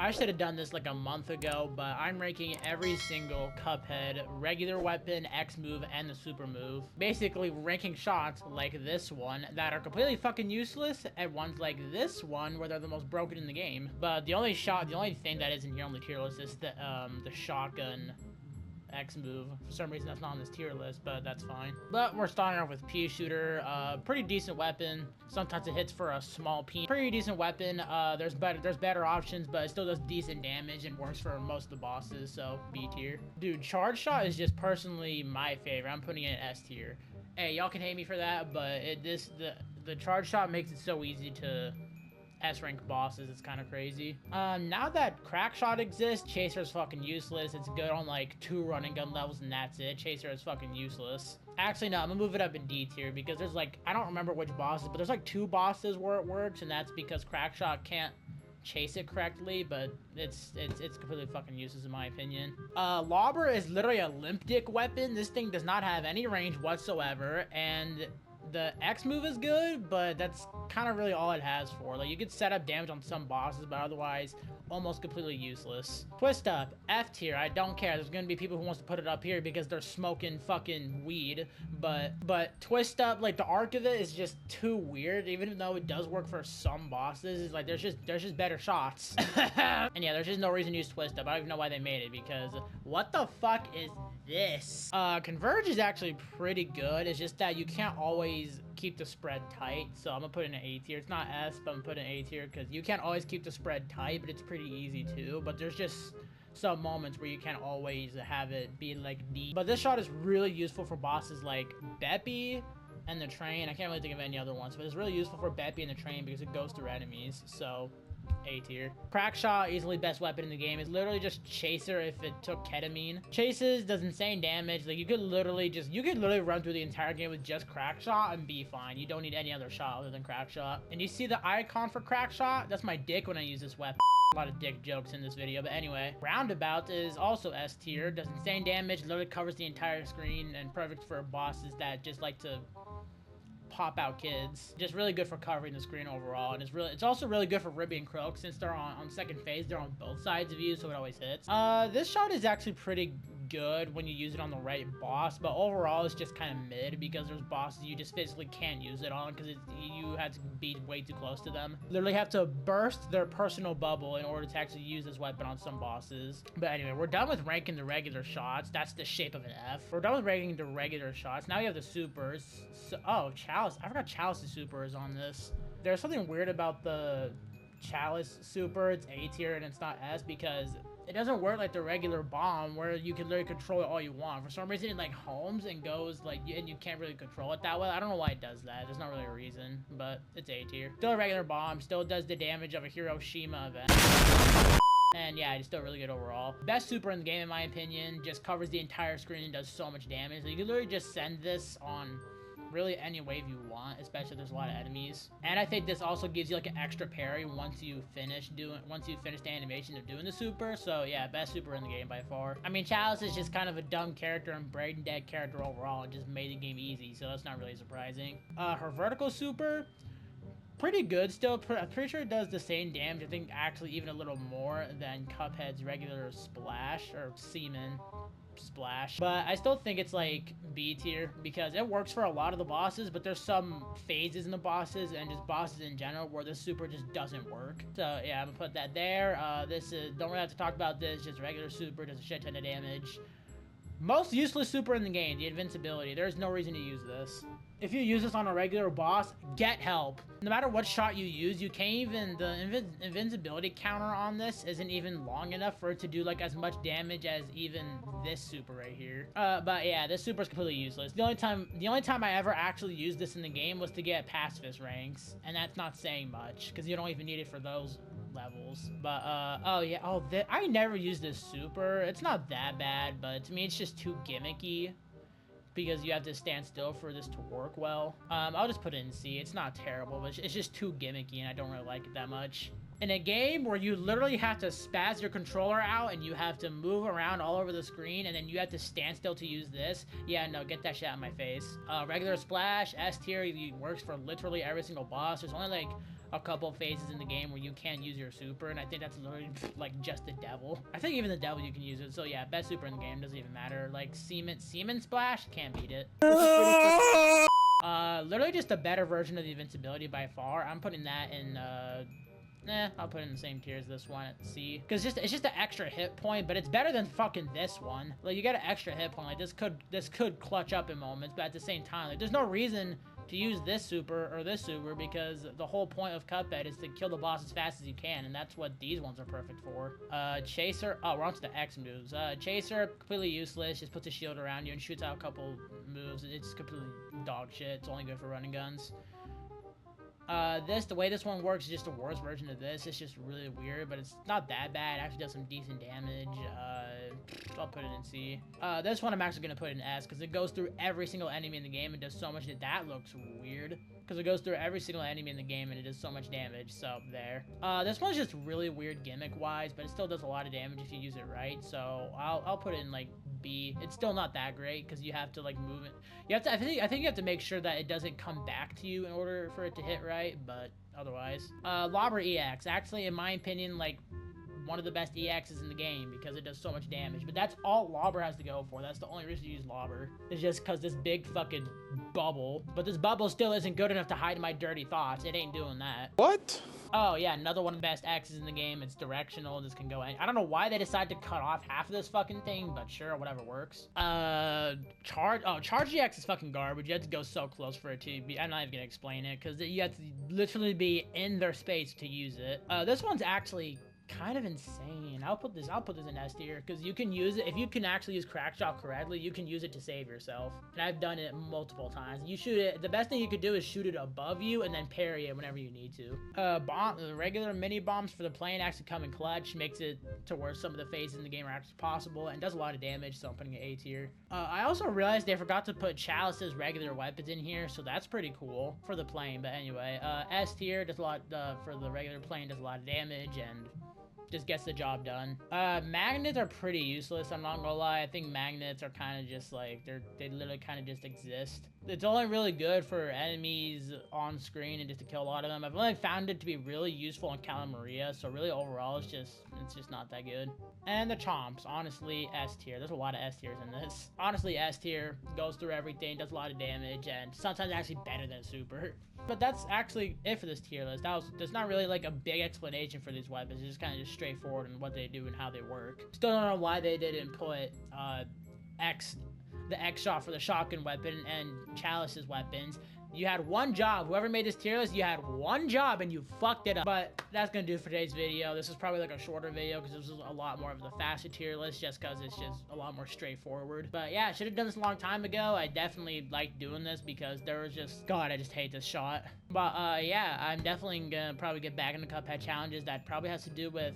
I should have done this like a month ago, but I'm ranking every single Cuphead regular weapon, X move, and the super move. Basically ranking shots like this one that are completely fucking useless, and ones like this one where they're the most broken in the game. But the only thing that isn't here on the tier list is the shotgun X move. For some reason that's not on this tier list, but that's fine. But we're starting off with pea shooter. Pretty decent weapon. Sometimes it hits for a small pea. Pretty decent weapon. There's better options, but it still does decent damage and works for most of the bosses, so B tier. Dude, charge shot is just personally my favorite. I'm putting it in S tier. Hey, y'all can hate me for that, but the charge shot makes it so easy to S-rank bosses. It's kind of crazy. Now that crack shot exists, Chaser is fucking useless. It's good on like 2 running gun levels and that's it. Chaser is fucking useless. Actually, no, I'm gonna move it up in D tier because there's like, I don't remember which bosses, but there's like 2 bosses where it works, and that's because crack shot can't chase it correctly, but it's completely fucking useless in my opinion. Lobber is literally a limp dick weapon. This thing does not have any range whatsoever, and the X move is good, but that's kind of really all it has for. Like, you could set up damage on some bosses, but otherwise almost completely useless. Twist up, F tier. I don't care. There's gonna be people who wants to put it up here because they're smoking fucking weed, but twist up, like, the arc of it is just too weird. Even though it does work for some bosses, it's like there's just better shots. And yeah, there's just no reason to use twist up. I don't even know why they made it, because what the fuck is this? Converge is actually pretty good. It's just that you can't always keep the spread tight, so I'm gonna put it in an A tier. It's not S, but I'm putting it in A tier because you can't always keep the spread tight, but it's pretty easy too. But there's just some moments where you can't always have it be like D. But this shot is really useful for bosses like Beppy and the train. I can't really think of any other ones, but it's really useful for Beppy and the train because it goes through enemies, so A tier. Crack shot, easily best weapon in the game. It's literally just Chaser if it took ketamine. Chases does insane damage. Like, you could literally run through the entire game with just crack shot and be fine. You don't need any other shot other than crack shot. And you see the icon for crack shot? That's my dick when I use this weapon. A lot of dick jokes in this video, but anyway. Roundabout is also S tier. Does insane damage, literally covers the entire screen, and perfect for bosses that just like to pop out kids. Just really good for covering the screen overall, and it's also really good for Ribby and Croak since they're on second phase. They're on both sides of you, so it always hits. This shot is actually pretty good when you use it on the right boss, but overall it's just kind of mid because there's bosses you just physically can't use it on because you have to be way too close to them. Literally have to burst their personal bubble in order to actually use this weapon on some bosses. But anyway, we're done with ranking the regular shots. That's the shape of an F. We're done with ranking the regular shots. Now we have the supers. So, oh, Chalice. I forgot Chalice's super is on this. There's something weird about the Chalice super. It's A tier and it's not S because it doesn't work like the regular bomb where you can literally control it all you want. For some reason, it like homes and goes like, and you can't really control it that well. I don't know why it does that. There's not really a reason, but it's A tier. Still a regular bomb. Still does the damage of a Hiroshima event. And yeah, it's still really good overall. Best super in the game in my opinion. Just covers the entire screen and does so much damage. So you can literally just send this on really any wave you want, especially if there's a lot of enemies. And I think this also gives you like an extra parry once you finish the animation of doing the super. So yeah, best super in the game by far. I mean, Chalice is just kind of a dumb character and brain dead character overall, and just made the game easy, so that's not really surprising. Her vertical super, pretty good still. I'm pretty sure it does the same damage, I think actually even a little more than Cuphead's regular splash or semen splash, but I still think it's like B tier because it works for a lot of the bosses, but there's some phases in the bosses and just bosses in general where the super just doesn't work. So yeah, I'm gonna put that there. This is, don't really have to talk about this, just regular super, does a shit ton of damage. Most useless super in the game, the invincibility. There's no reason to use this. If you use this on a regular boss, get help. No matter what shot you use, you can't even, the invincibility counter on this isn't even long enough for it to do like as much damage as even this super right here. But yeah, this super is completely useless. The only time I ever actually used this in the game was to get pacifist ranks, and that's not saying much because you don't even need it for those levels. But oh yeah, I never used this super. It's not that bad, but to me it's just too gimmicky because you have to stand still for this to work well. I'll just put it in C. It's not terrible, but it's just too gimmicky and I don't really like it that much. In a game where you literally have to spaz your controller out and you have to move around all over the screen and then you have to stand still to use this, yeah, no, get that shit out of my face. Regular splash, S tier, it works for literally every single boss. There's only like a couple phases in the game where you can't use your super, and I think that's literally like just the devil. I think even the devil you can use it. So yeah, best super in the game, doesn't even matter. Like Seaman Splash, can't beat it. Literally just a better version of the invincibility by far. I'm putting that in I'll put it in the same tier as this one at C. Because it's just an extra hit point, but it's better than fucking this one. Like, you get an extra hit point. Like, this could clutch up in moments, but at the same time, like, there's no reason to use this super or this super, because the whole point of Cuphead is to kill the boss as fast as you can, and that's what these ones are perfect for. Chaser, oh, we're on to the X moves. Chaser, completely useless, just puts a shield around you and shoots out a couple moves. It's completely dog shit. It's only good for running guns. The way this one works is just a worse version of this. It's just really weird, but it's not that bad. It actually does some decent damage. I'll put it in C. This one I'm actually gonna put in S, because it goes through every single enemy in the game and does so much that looks weird. Because it goes through every single enemy in the game and it does so much damage, so there. This one's just really weird gimmick-wise, but it still does a lot of damage if you use it right, so I'll put it in, like, B. It's still not that great, because you have to, like, move it. You have to, I think you have to make sure that it doesn't come back to you in order for it to hit right, but otherwise. Lobber EX, actually, in my opinion, like, one of the best EXs in the game, because it does so much damage, but that's all Lobber has to go for. That's the only reason to use Lobber. It's just because this big fucking bubble, but this bubble still isn't good enough to hide my dirty thoughts. It ain't doing that. What? Oh yeah, another one of the best X's in the game. It's directional. This can go in. I don't know why they decided to cut off half of this fucking thing, but sure, whatever works. Charge EX is fucking garbage. You have to go so close for it to be. I'm not even gonna explain it, because you have to literally be in their space to use it. This one's actually kind of insane. I'll put this in S tier, because you can use it if you can actually use Crackshot correctly. You can use it to save yourself, and I've done it multiple times. You shoot it. The best thing you could do is shoot it above you and then parry it whenever you need to. The regular mini bombs for the plane actually come in clutch, makes it to where some of the phases in the game are actually possible, and does a lot of damage, so I'm putting it A tier. I also realized they forgot to put Chalice's regular weapons in here, so that's pretty cool for the plane. But anyway, S tier does a lot for the regular plane, does a lot of damage and just gets the job done. Magnets are pretty useless, I'm not gonna lie. I think magnets are kind of just like, they literally kind of just exist. It's only really good for enemies on screen and just to kill a lot of them. I've only found it to be really useful in Cala Maria, so really overall it's just not that good. And the chomps, honestly, S tier. There's a lot of S tiers in this. Honestly, S tier, goes through everything, does a lot of damage, and sometimes actually better than super. But that's actually it for this tier list. There's not really like a big explanation for these weapons. It's just kind of just straightforward in what they do and how they work. Still don't know why they didn't put the X shot for the shotgun weapon and Chalice's weapons. You had one job. Whoever made this tier list, you had one job and you fucked it up. But that's gonna do it for today's video. This is probably like a shorter video because this was a lot more of the faster tier list, just because it's just a lot more straightforward. But yeah, I should have done this a long time ago. I definitely liked doing this because there was just, God, I just hate this shot. But yeah, I'm definitely gonna probably get back into Cuphead challenges. That probably has to do with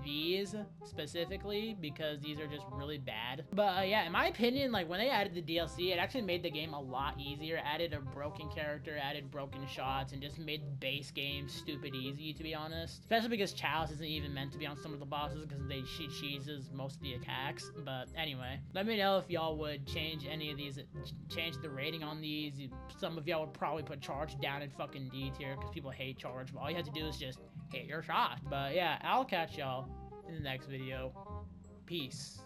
these specifically, because these are just really bad. But yeah, in my opinion, like when they added the DLC, it actually made the game a lot easier. Added a broken character, added broken shots, and just made base game stupid easy, to be honest. Especially because Chalice isn't even meant to be on some of the bosses because she cheeses most of the attacks. But anyway, let me know if y'all would change any of these, change the rating on these. Some of y'all would probably put Charge down in fucking D tier because people hate Charge, but all you have to do is just hit your shot. But yeah, I'll catch y'all in the next video. Peace.